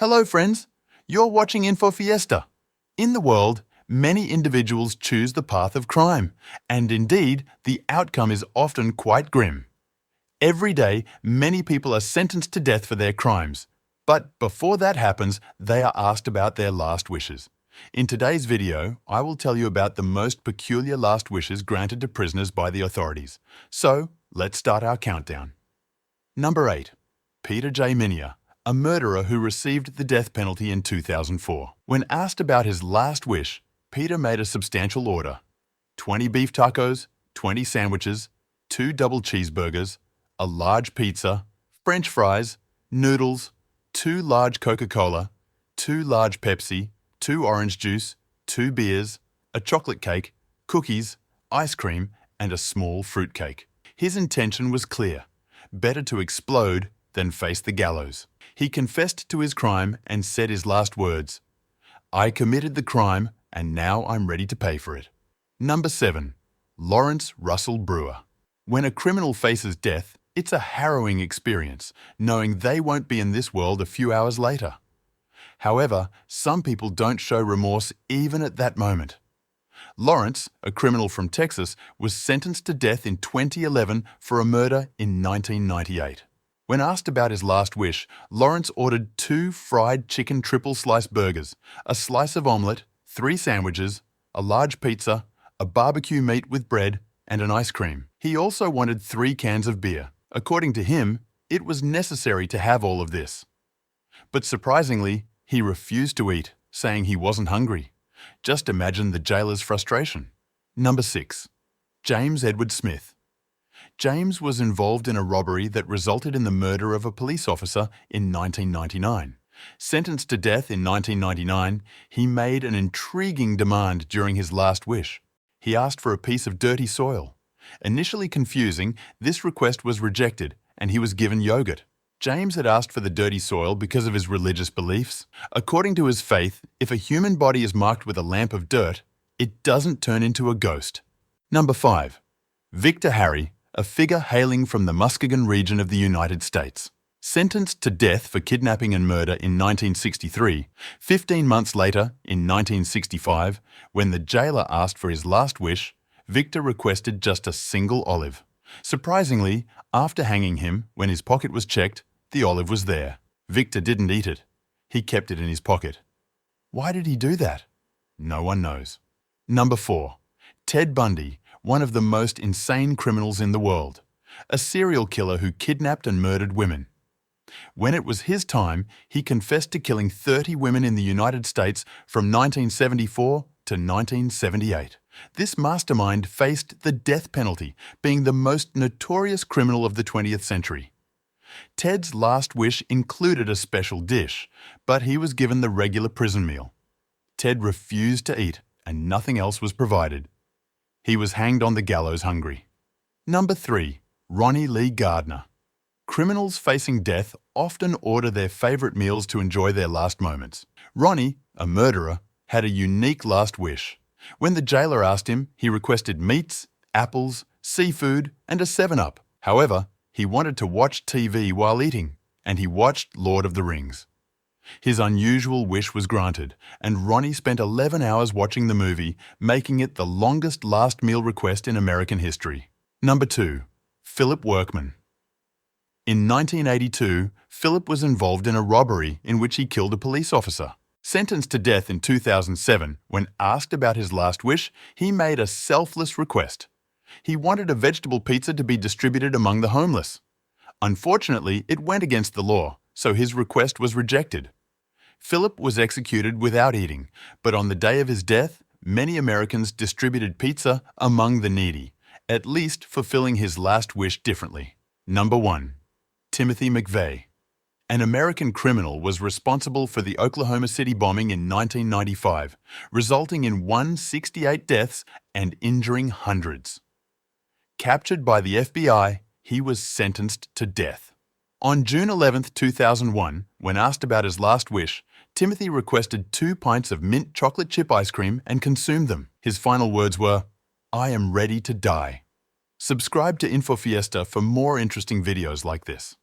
Hello friends, you're watching InfoFiesta. In the world, many individuals choose the path of crime, and indeed, the outcome is often quite grim. Every day, many people are sentenced to death for their crimes. But before that happens, they are asked about their last wishes. In today's video, I will tell you about the most peculiar last wishes granted to prisoners by the authorities. So, let's start our countdown. Number 8. Peter J. Minia, a murderer who received the death penalty in 2004. When asked about his last wish, Peter made a substantial order: 20 beef tacos, 20 sandwiches, 2 double cheeseburgers, a large pizza, French fries, noodles, 2 large Coca-Cola, 2 large Pepsi, 2 orange juice, 2 beers, a chocolate cake, cookies, ice cream, and a small fruit cake. His intention was clear: better to explode than face the gallows. He confessed to his crime and said his last words: "I committed the crime and now I'm ready to pay for it." Number 7. Lawrence Russell Brewer. When a criminal faces death, it's a harrowing experience, knowing they won't be in this world a few hours later. However, some people don't show remorse even at that moment. Lawrence, a criminal from Texas, was sentenced to death in 2011 for a murder in 1998. When asked about his last wish, Lawrence ordered 2 fried chicken triple-slice burgers, a slice of omelette, 3 sandwiches, a large pizza, a barbecue meat with bread, and an ice cream. He also wanted 3 cans of beer. According to him, it was necessary to have all of this. But surprisingly, he refused to eat, saying he wasn't hungry. Just imagine the jailer's frustration. Number 6. James Edward Smith. James was involved in a robbery that resulted in the murder of a police officer in 1999. Sentenced to death in 1999, he made an intriguing demand during his last wish. He asked for a piece of dirty soil. Initially confusing, this request was rejected and he was given yogurt. James had asked for the dirty soil because of his religious beliefs. According to his faith, if a human body is marked with a lamp of dirt, it doesn't turn into a ghost. Number 5. Victor Harry, a figure hailing from the Muskegon region of the United States. Sentenced to death for kidnapping and murder in 1963, 15 months later, in 1965, when the jailer asked for his last wish, Victor requested just a single olive. Surprisingly, after hanging him, when his pocket was checked, the olive was there. Victor didn't eat it. He kept it in his pocket. Why did he do that? No one knows. Number 4. Ted Bundy, one of the most insane criminals in the world. A serial killer who kidnapped and murdered women. When it was his time, he confessed to killing 30 women in the United States from 1974 to 1978. This mastermind faced the death penalty, being the most notorious criminal of the 20th century. Ted's last wish included a special dish, but he was given the regular prison meal. Ted refused to eat, and nothing else was provided. He was hanged on the gallows hungry. Number 3. Ronnie Lee Gardner. Criminals facing death often order their favorite meals to enjoy their last moments. Ronnie, a murderer, had a unique last wish. When the jailer asked him, he requested meats, apples, seafood, and a 7-Up. However, he wanted to watch TV while eating, and he watched Lord of the Rings. His unusual wish was granted, and Ronnie spent 11 hours watching the movie, making it the longest last meal request in American history. Number 2. Philip Workman. In 1982, Philip was involved in a robbery in which he killed a police officer. Sentenced to death in 2007, when asked about his last wish, he made a selfless request. He wanted a vegetable pizza to be distributed among the homeless. Unfortunately, it went against the law, so his request was rejected. Philip was executed without eating, but on the day of his death, many Americans distributed pizza among the needy, at least fulfilling his last wish differently. Number 1. Timothy McVeigh. An American criminal was responsible for the Oklahoma City bombing in 1995, resulting in 168 deaths and injuring hundreds. Captured by the FBI, he was sentenced to death. On June 11, 2001, when asked about his last wish, Timothy requested 2 pints of mint chocolate chip ice cream and consumed them. His final words were, "I am ready to die." Subscribe to InfoFiesta for more interesting videos like this.